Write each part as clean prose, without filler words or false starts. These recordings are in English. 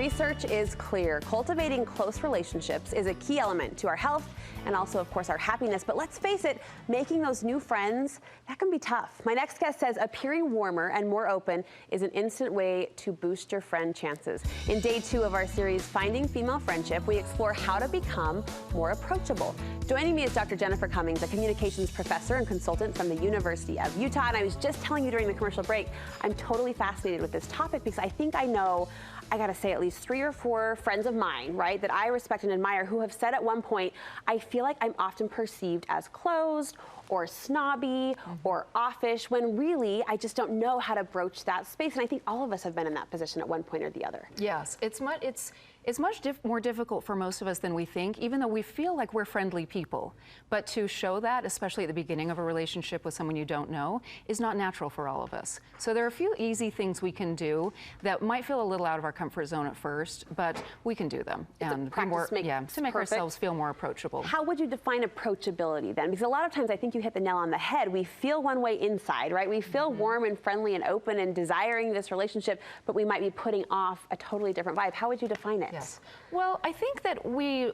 Research is clear. Cultivating close relationships is a key element to our health and also, of course, our happiness. But let's face it, making those new friends, that can be tough. My next guest says appearing warmer and more open is an instant way to boost your friend chances. In day 2 of our series, Finding Female Friendship, we explore how to become more approachable. Joining me is Dr. Jennifer Cummings, a communications professor and consultant from the University of Utah. And I was just telling you during the commercial break, I'm totally fascinated with this topic because I think I know, I gotta say, at least 3 or 4 friends of mine, right, that I respect and admire who have said at one point, I feel like I'm often perceived as closed or snobby or offish, when really I just don't know how to broach that space. And I think all of us have been in that position at one point or the other. Yes, it's much more difficult for most of us than we think, even though we feel like we're friendly people. But to show that, especially at the beginning of a relationship with someone you don't know, is not natural for all of us. So there are a few easy things we can do that might feel a little out of our comfort zone at first, but we can do them and be more, to make ourselves feel more approachable. How would you define approachability then? Because a lot of times I think you hit the nail on the head. We feel one way inside, right? We feel warm and friendly and open and desiring this relationship, but we might be putting off a totally different vibe. How would you define it? Yes. Well, I think that we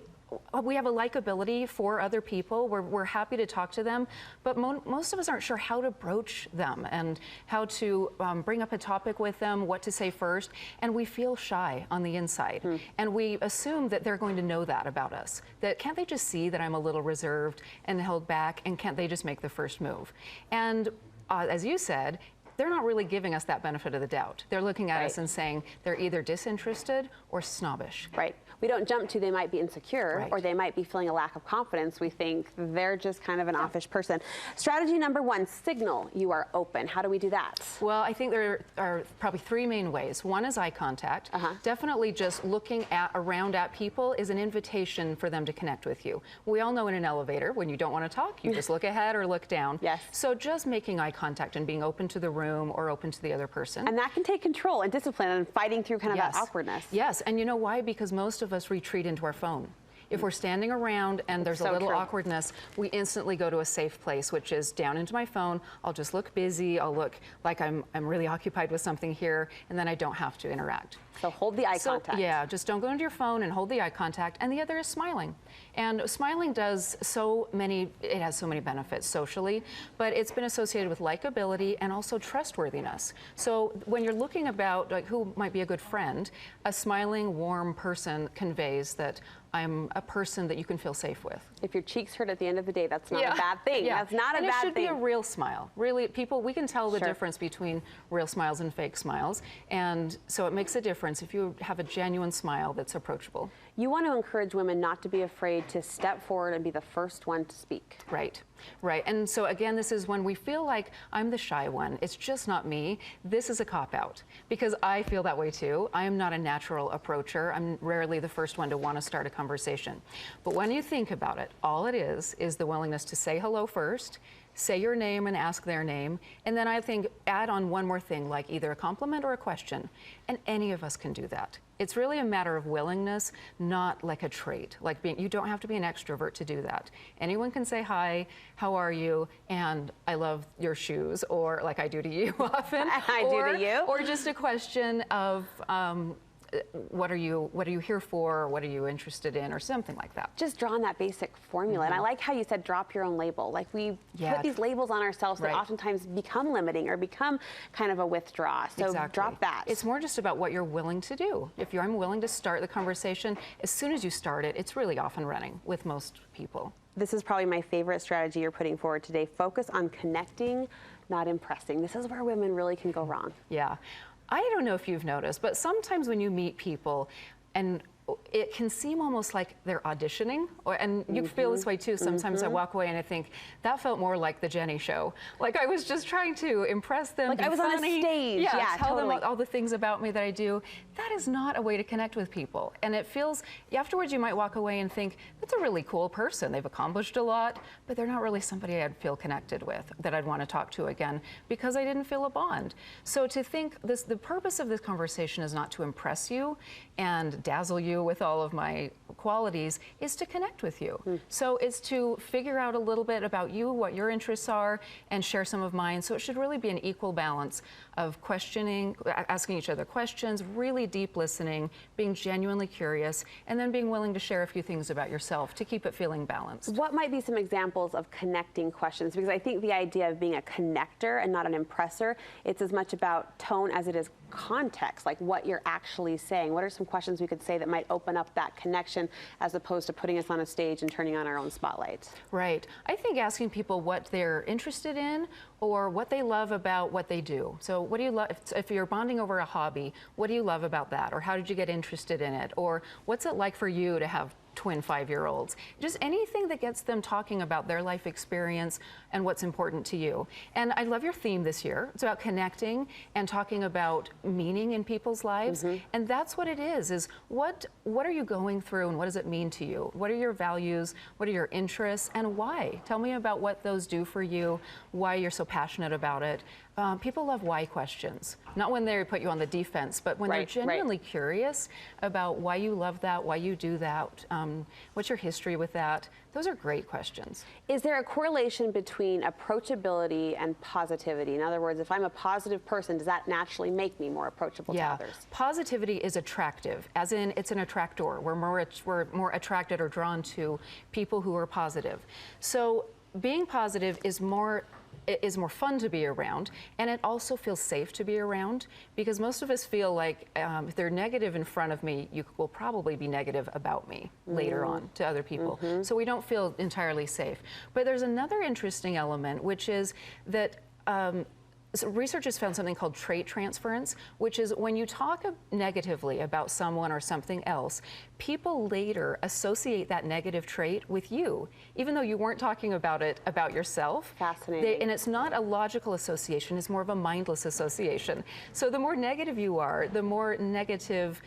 have a likability for other people. We're happy to talk to them, but most of us aren't sure how to broach them and how to bring up a topic with them, what to say first, and we feel shy on the inside. And we assume that they're going to know that about us, that can't they just see that I'm a little reserved and held back, and can't they just make the first move? And as you said, they're not really giving us that benefit of the doubt. They're looking at us and saying they're either disinterested or snobbish. Right. We don't jump to they might be insecure or they might be feeling a lack of confidence. We think they're just kind of an offish person. Strategy number 1, signal you are open. How do we do that? Well, I think there are probably 3 main ways. One is eye contact. Definitely just looking around at people is an invitation for them to connect with you. We all know in an elevator, when you don't want to talk, you just look ahead or look down. Yes. So just making eye contact and being open to the room or open to the other person. And that can take control and discipline and fighting through kind of that awkwardness. Yes, and you know why? Because most of us retreat into our phone. If we're standing around and there's a little awkwardness, we instantly go to a safe place, which is down into my phone. I'll just look busy. I'll look like I'm really occupied with something here, and then I don't have to interact. So hold the eye contact. Yeah, just don't go into your phone and hold the eye contact. And the other is smiling. And smiling does it has so many benefits socially, but it's been associated with likability and also trustworthiness. So when you're looking about like who might be a good friend, a smiling, warm person conveys that I'm a person that you can feel safe with. If your cheeks hurt at the end of the day, that's not a bad thing. That's not a bad thing. And it should be a real smile. Really, we can tell the difference between real smiles and fake smiles. And so it makes a difference if you have a genuine smile that's approachable. You want to encourage women not to be afraid to step forward and be the first one to speak. Right. Right. And so again, this is when we feel like I'm the shy one. It's just not me. This is a cop-out because I feel that way too. I am not a natural approacher. I'm rarely the first one to want to start a conversation. But when you think about it, all it is the willingness to say hello first, say your name and ask their name, and then I think add on one more thing, like either a compliment or a question. And any of us can do that. It's really a matter of willingness, not like a trait. Like you don't have to be an extrovert to do that. Anyone can say hi, how are you, and I love your shoes, or like I do to you often. I do to you. Or just a question of, what are you here for, or what are you interested in, or something like that. Just draw on that basic formula. And I like how you said drop your own label. Like we put these labels on ourselves that oftentimes become limiting or become kind of a withdraw. So drop that. It's more just about what you're willing to do. If I'm willing to start the conversation, as soon as you start it, it's really off and running with most people. This is probably my favorite strategy you're putting forward today. Focus on connecting, not impressing. This is where women really can go wrong. Yeah. I don't know if you've noticed, but sometimes when you meet people, and it can seem almost like they're auditioning, and you feel this way too. Sometimes I walk away and I think, that felt more like the Jenny show. Like I was just trying to impress them, like I was on a stage. Yeah, tell them all the things about me that I do. That is not a way to connect with people. And it feels, afterwards you might walk away and think, that's a really cool person. They've accomplished a lot, but they're not really somebody I'd feel connected with, that I'd want to talk to again, because I didn't feel a bond. So to think the purpose of this conversation is not to impress you and dazzle you with with all of my qualities is to connect with you. So it's to figure out a little bit about you, what your interests are, and share some of mine. So it should really be an equal balance of questioning, asking each other questions, really deep listening, being genuinely curious, and then being willing to share a few things about yourself to keep it feeling balanced. What might be some examples of connecting questions? Because I think the idea of being a connector and not an impressor, it's as much about tone as it is context, like what you're actually saying. What are some questions we could say that might open up that connection as opposed to putting us on a stage and turning on our own spotlight? Right. I think asking people what they're interested in or what they love about what they do. So what do you love, if you're bonding over a hobby, what do you love about that? Or how did you get interested in it? Or what's it like for you to have twin 5-year-olds? Just anything that gets them talking about their life experience and what's important to you. And I love your theme this year. It's about connecting and talking about meaning in people's lives. And that's what it is what are you going through and what does it mean to you? What are your values? What are your interests and why? Tell me about what those do for you, why you're so passionate about it. People love why questions, not when they put you on the defense, but when they're genuinely curious about why you love that, why you do that, what's your history with that. Those are great questions. Is there a correlation between approachability and positivity? In other words, if I'm a positive person, does that naturally make me more approachable to others? Positivity is attractive, as in it's an attractor. We're more attracted or drawn to people who are positive. So being positive is more fun to be around, and it also feels safe to be around, because most of us feel like if they're negative in front of me, you will probably be negative about me later on to other people. So we don't feel entirely safe. But there's another interesting element, which is that so research has found something called trait transference, which is when you talk negatively about someone or something else, people later associate that negative trait with you, even though you weren't talking about it about yourself. Fascinating. And it's not a logical association, it's more of a mindless association. So the more negative you are, the more negative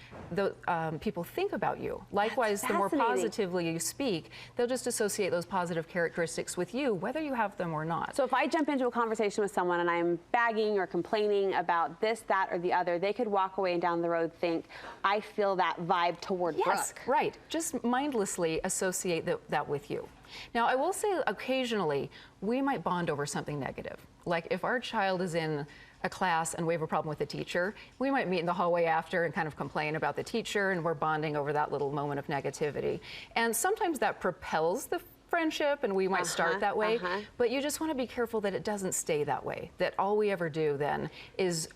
people think about you. Likewise, the more positively you speak, they'll just associate those positive characteristics with you, whether you have them or not. So if I jump into a conversation with someone and I'm bagging or complaining about this, that, or the other, they could walk away and down the road think, I feel that vibe toward Brooke. Right. Just mindlessly associate that with you. Now, I will say occasionally we might bond over something negative. Like if our child is in a class and we have a problem with the teacher, we might meet in the hallway after and kind of complain about the teacher, and we're bonding over that little moment of negativity. And sometimes that propels the friendship, and we might start that way, but you just want to be careful that it doesn't stay that way, that all we ever do then is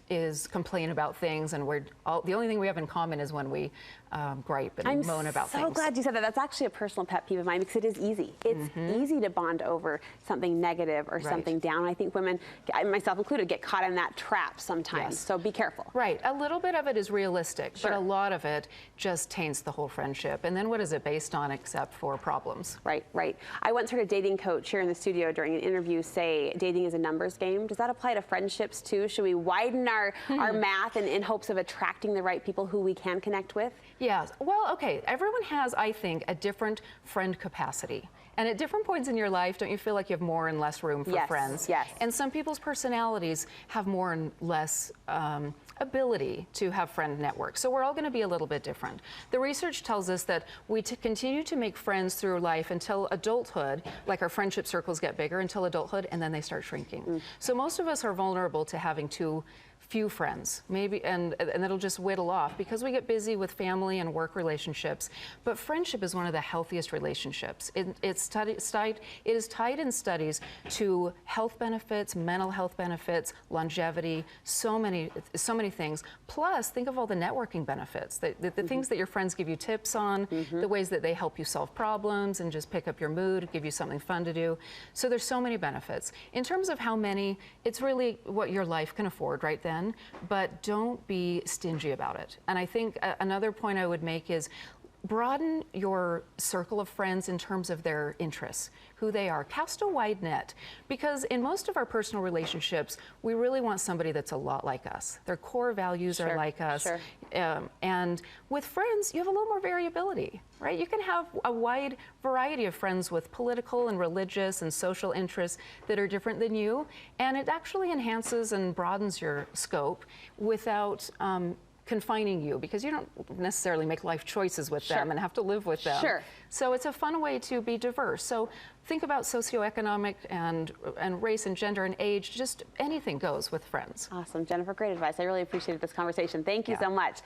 complain about things, and the only thing we have in common is when we gripe and moan about things. I'm so glad you said that. That's actually a personal pet peeve of mine, because it is easy. It's easy to bond over something negative or something down. I think women, myself included, get caught in that trap sometimes, so be careful. Right. A little bit of it is realistic, but a lot of it just taints the whole friendship. And then what is it based on except for problems? Right. I once heard a dating coach here in the studio during an interview say dating is a numbers game. Does that apply to friendships too? Should we widen our math in hopes of attracting the right people who we can connect with? Yes. Well, okay. Everyone has, I think, a different friend capacity. And at different points in your life, don't you feel like you have more and less room for friends? Yes. And some people's personalities have more and less ability to have friend networks. So we're all going to be a little bit different. The research tells us that we continue to make friends through life until adulthood, like our friendship circles get bigger until adulthood, and then they start shrinking. So most of us are vulnerable to having too few friends, maybe, and it'll just whittle off because we get busy with family and work relationships. But friendship is one of the healthiest relationships. It is tied in studies to health benefits, mental health benefits, longevity, so many things. Plus, think of all the networking benefits, the things that your friends give you tips on, the ways that they help you solve problems and just pick up your mood, give you something fun to do. So there's so many benefits. In terms of how many, it's really what your life can afford right then. But don't be stingy about it. And I think another point I would make is broaden your circle of friends in terms of their interests, who they are. Cast a wide net, because in most of our personal relationships, we really want somebody that's a lot like us. Their core values are like us. And with friends, you have a little more variability, right? You can have a wide variety of friends with political and religious and social interests that are different than you, and it actually enhances and broadens your scope without confining you, because you don't necessarily make life choices with them and have to live with them. Sure. So it's a fun way to be diverse. So think about socioeconomic and race and gender and age. Just anything goes with friends. Awesome. Jennifer, great advice. I really appreciated this conversation. Thank you so much.